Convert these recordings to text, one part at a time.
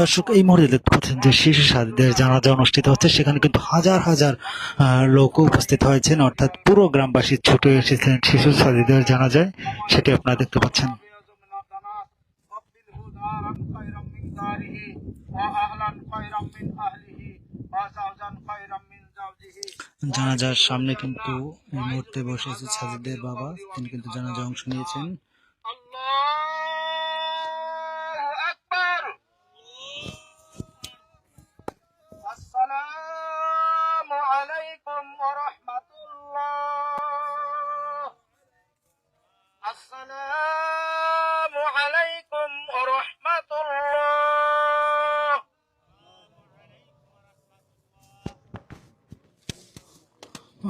দর্শক এই মুহূর্তে দেখতে পাচ্ছেন যে শিশু সাথীদের জানাজা অনুষ্ঠিত হচ্ছে, সেখানে কিন্তু হাজার হাজার লোক উপস্থিত হয়েছেন, অর্থাৎ পুরো গ্রামবাসী ছুটে এসেছেন শিশু সাথীদের জানাজায়, সেটি আপনারা দেখতে পাচ্ছেন। জানাজার সামনে কিন্তু এই মুহূর্তে বসে আছে সাজিদের বাবা, তিনি কিন্তু জানাজায় অংশ নিয়েছেন।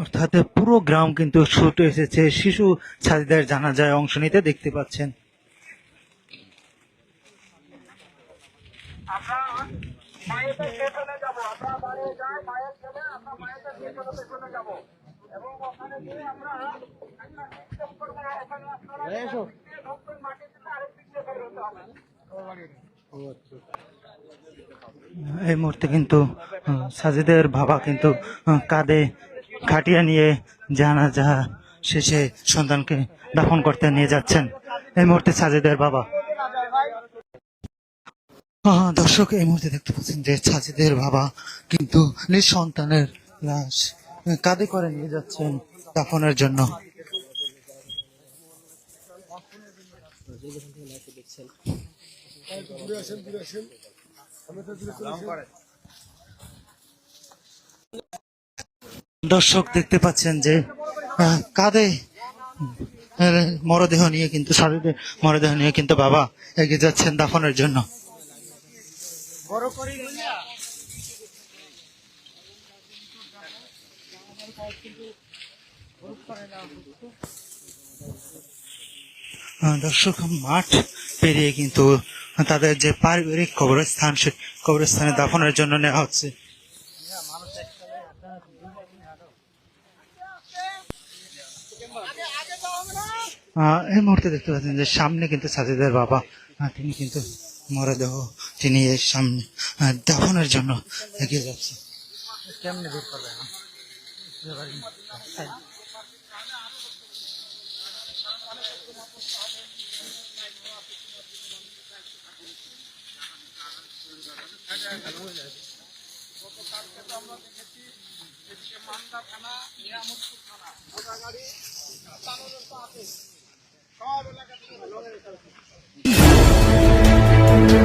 অর্থাৎ পুরো গ্রাম কিন্তু ছুটে এসেছে শিশু সাথীদের জানাজায় অংশ নিতে, দেখতে পাচ্ছেন। এই মুহূর্তে কিন্তু সাজিদের বাবা কিন্তু কাঁধে খাটিয়া নিয়ে জানাজা শেষে সন্তানকে দাফন করতে নিয়ে যাচ্ছেন এই মুহূর্তে সাজিদের বাবা। দর্শক এই মুহূর্তে দেখতে পাচ্ছেন যে সাজিদের বাবা কিন্তু নিজ সন্তানের লাশ কাঁধে করে নিয়ে যাচ্ছেন দাফনের জন্য। দর্শক দেখতে পাচ্ছেন যে কাঁধে মরদেহ নিয়ে কিন্তু সাজিদের মরদেহ নিয়ে কিন্তু বাবা এগিয়ে যাচ্ছেন দাফনের জন্য। দর্শক মাঠ পেরিয়ে কিন্তু তাদের যে পারিবারিক কবরস্থান, সে কবরস্থানে দাফনের জন্য নেওয়া হচ্ছে। এই মুহূর্তে দেখতে পাচ্ছেন যে সামনে কিন্তু সাজিদের বাবা, তিনি কিন্তু মরদেহ তিনি এর সামনে দাফনের জন্য এগিয়ে যাচ্ছে। কেমনে বের করবে সব এলাকা